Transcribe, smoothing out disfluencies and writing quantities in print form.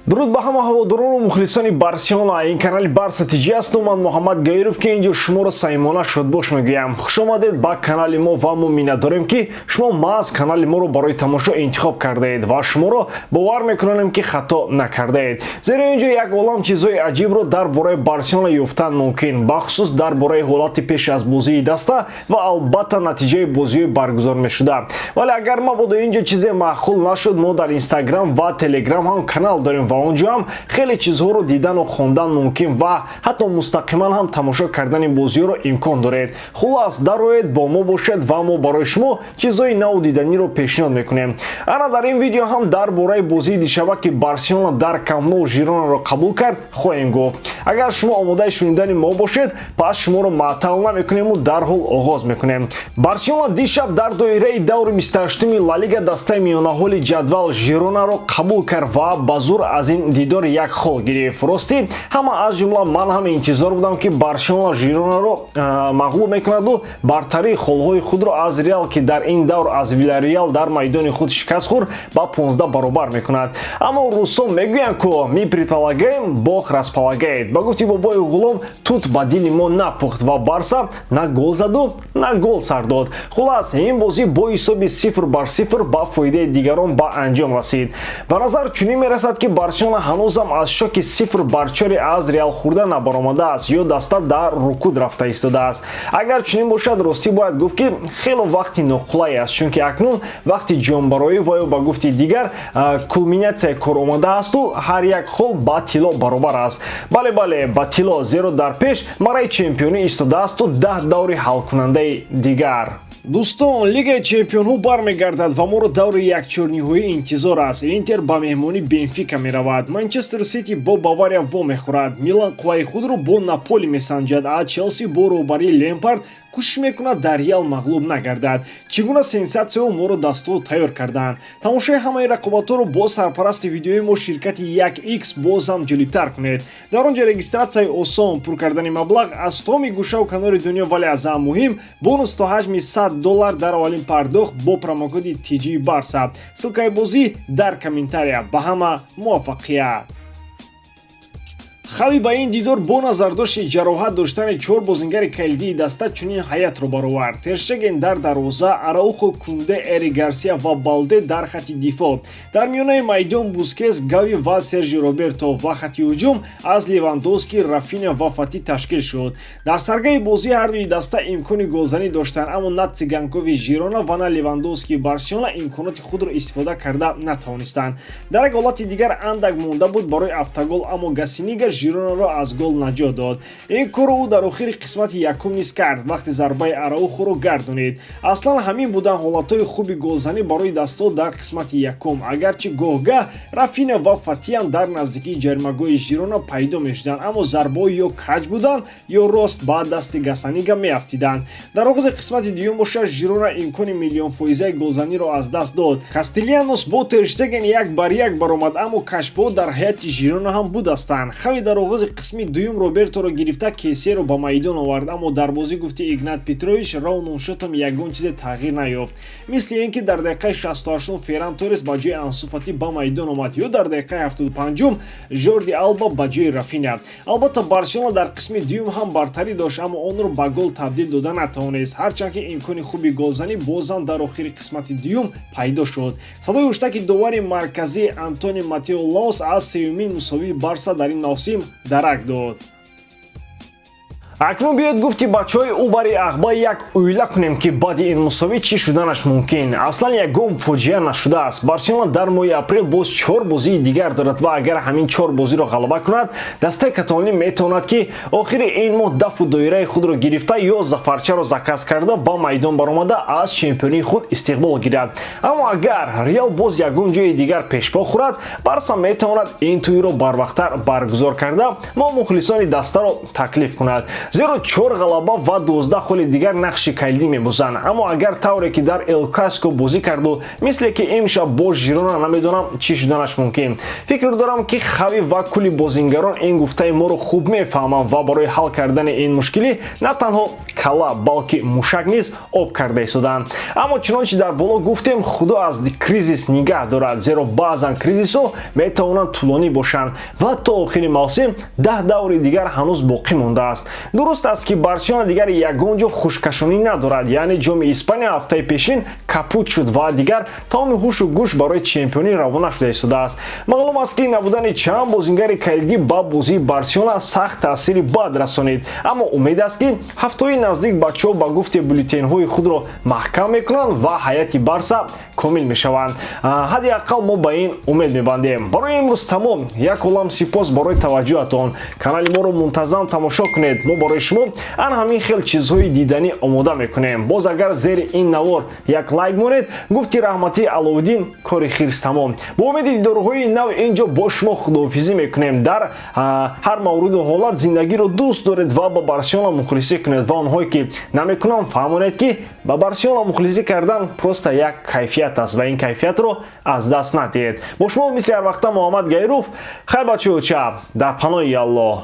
дуруд ба ҳама ҳаводорону мухлисони Барселона. Ин канали Барса Тиҷи асту. Ман Муҳаммад Гаиров ки инҷо шуморо саймона шодбош мегӯям. Хушомадед ба канали мо ва мо миннатдорем ки шумо маҳз канали моро барои тамошо интихоб кардаед ва шуморо бовар мекунонем ки хато накардаед. Зеро инҷо як олам чизҳои аҷибро дар бораи Барселона ёфтан мумкин, бахусус дар бораи ҳолати пеш аз бозии даста ва албатта натиҷаи бозиҳои баргузор мешуда. Вале агар мабодо инҷо чизе маъқул нашуд, мо дар Инстаграм ва Телеграм ҳам канал дорем ва онҷо ҳам хеле чизҳоро дидану хондан мумкин ва ҳатто мустақиман ҳам тамошо кардани бозиҳоро имкон доред. Хулас, дароед бо мо бошед ва мо барои шумо чизҳои наву диданиро пешниҳод мекунем. Ана дар ин видео ҳам дар бораи бозии дишаба ки Барселона дар Камп Nou Жиронаро қабул кард хоҳем гуфт. Агар шумо омодаи шунидани мо бошед, пас шуморо маътал намекунему дарҳол оғоз мекунем. Барселона дишаб дар доираи даври 28-уми Ла Лига дастаи миёнаҳоли ҷадвал Жиронаро қабул кард ва ба зур аз ин дидор як хол гирифт. Ростӣ ҳама аз ҷумла ман ҳам интизор будам ки Барселона Жиронаро мағлуб мекунаду бартарии холҳои худро аз Реал ки дар ин давр аз Вильяреал дар майдони худ шикаст хӯрд ба 15 баробар мекунад. Аммо руссон мегӯянд ко ми предполагаем, Бог располагает. Ба гуфти бобои Ғулом, тут ба дили мо напухт ва Барса на гол заду, на гол сар дод. Хулас, ин бозӣ бо ҳисоби 0-0 ба фоидаи дигарон ба анҷом расид. Ба назар чунин мерасад ки Барселона ҳанӯзам аз шоки 0-4 аз Реал хӯрда набаромадааст ё даста дар рукуд рафта истодааст. Агар чунин бошад, ростӣ бояд гуфт ки хело вақти ноқулай аст, чунки акнун вақти ҷонбароӣ ва ё ба гуфти дигар кулминатсияи кор омадаасту ҳар як хол ба тилло баробар аст. Бале, ба тилло, зеро дар пеш мараи чемпионӣ истодаасту 10 даври ҳалкунандаи дигар. Дӯстон, Лигаи Чемпионҳо бармегардад ва моро даври якчорниҳоӣ интизор аст. Интер ба меҳмони Бенфика меравад. Манчестер Сити бо Бавария во мехӯрад. Милан қувваи худро бо Наполи месанҷад. А Челси бо роҳбарии Лемпард кӯшиш мекунад дар Реал мағлуб нагардад. Чӣ гуна сенсатсияҳо моро дастҳо тайёр карданд. Тамошои ҳамаи рақобатҳоро бо сарпарасти видеои мо ширкати 1x бозам ҷолибтар кунед. Дар он ҷо регистратсияи осон, пур кардани маблағ аз томи гӯшаву канори дунё, вале аз ҳам муҳим бонус то ҳаҷми $100 дар аввалин пардохт бо промокоди TG Barsa. Ссилкаи бозӣ дар комментария. Ба ҳама муваффақият. Хави ба ин дидор бо назардошти ҷароҳат доштани 4 бозингари калидии даста чунин ҳаятро баровард. Тер Штеген дар дарвоза, Араухо, Кунде, Эри Гарсия ва Балде дар хати дифоъ. Дар миёнаи майдон Бускетс, Гави ва Сержи Роберто ва хати ҳуҷум аз Левандовски, Рафиня ва Фати ташкил шуд. Дар саргаи бозии ҳардуи даста имкони голзанӣ доштанд, аммо на Циганкови Жирона ва на Левандовски Барселона имконоти худро истифода карда натавонистанд. Дар як ҳолати дигар андак монда буд барои автогол, аммо Гасинига Жиронаро аз гол наҷот дод. Ин корро ӯ дар охири қисмати якум низ кард, вақти зарбаи Араухоро гардонид. Аслан ҳамин буданд ҳолатҳои хуби голзанӣ барои дастҳо дар қисмати якум. Агарчи гоҳгоҳ Рафиня ва Фатиам дар наздикии ҷаримагоҳи Жирона пайдо мешуданд, аммо зарбаҳо ё каҷ буданд ё рост ба дасти Гасанига меафтиданд. Дар оғози қисмати дуюм боша Жирона имкони миллионфоизаи голзаниро аз даст дод. Кастильянос бо Тер Штеген 1-1 баромад, аммо кашфҳо дар ҳайати Жирона ҳам будастанд. Хави дар оғози қисми дуюм Роберторо гирифта Кейсеро ба майдон овард, аммо дар бозӣ гуфти Игнат Петрович равнумшотам ягон чизе тағйир наёфт. Мисли ин ки дар дақиқаи 68 Ферран Торес ба ҷои Ансу Фати ба майдон омад ё дар дақиқаи 75 Жорди Алба ба ҷои Рафиня. Албатта Барселона дар қисми дуюм ҳам бартарӣ дошт, аммо онро ба гол табдил дода натавонист, ҳарчанд ки имкони хуби голзанӣ бозам дар охири қисмати дуюм пайдо шуд. Садои уштаки довари марказӣ Антони Матео Лаос аз сеюмин мусовии Барса дар ин мавсим дарак дод. Акнун биёед гуфти бачаҳои Убари Ахба як оила кунем ки баъди ин мусовӣ чӣ шуданаш мумкин. Аслан ягон фоҷиа нашудааст. Барселона дар моҳи апрел боз 4 бозии дигар дорад ва агар ҳамин 4 бозиро ғалаба кунад, дастаи каталонӣ метавонад ки охири ин моҳ дафу доираи худро гирифта ё зафарчаро закасб карда ба майдон баромада аз чемпионии худ истиқбол гирад. Аммо агар Реал боз ягон ҷои дигар пешпо хӯрад, Барса метавонад ин тӯйро барвақттар баргузор карда мо мухлисони дастаро таклиф кунад. зеро 4 ғалаба ва 12 холи дигар нақши калидӣ мебозанд. Аммо агар тавре ки дар Эл Класико бозӣ карду, мисле ки имшаб бо Жирона намедонам чӣ шуданаш мумкин. Фикр дорам ки Хави ва кули бозингарон ин гуфтаи моро хуб мефаҳманд ва барои ҳал кардани ин мушкилӣ на танҳо кала, балки мушак низ об карда истоданд. Аммо чунончи дар боло гуфтем, худо аз кризис нигаҳ дорад, зеро баъзан кризисҳо метавонанд тӯлонӣ бошанд ва то охири мавсим 10 даври дигар ҳанӯз боқӣ мондааст. Дуруст аст ки Барселона дигар ягон ҷо хушкашонӣ надорад, яъне ҷоми Испания ҳафтаи пешин капут шуд ва дигар тамоми ҳушу гӯш барои чемпионӣ равона шуда истодааст. Маълум аст ки набудани чанд бозингари калидӣ ба бозии Барселона сахт таъсири бад расонид, аммо умед аст ки ҳафтаҳои наздик бачаҳо ба гуфте бюллетенҳои худро маҳкам мекунанд ва ҳайати Барса комил мешаванд. ҳадди аққал мо ба ин умед мебандем. Барои имрӯз тамом. Як олам сипос барои таваҷҷӯҳатон. Канали моро мунтазам тамошо кунед. Мо барои шумо ан ҳамин хел чизҳои диданӣ омода мекунем. Боз агар зери ин навор як лайк монед, гуфти раҳмати Аловиддин кори хирс тамом. Бо умеди дидорҳои нав инҷо бо шумо худоҳофизӣ мекунем. Дар ҳар мавриду ҳолат зиндагиро дӯст доред ва ба Барселона мухлисӣ кунед ва онҳое ки намекунанд фаҳмонед ки ба Барселона мухлисӣ кардан просто як кайфият аст ва ин кайфиятро аз даст надиҳед. Бо шумо мисли ҳар вақта Муҳаммад Гайров. Хайр бачаҳо, чап дар паноҳи Аллоҳ.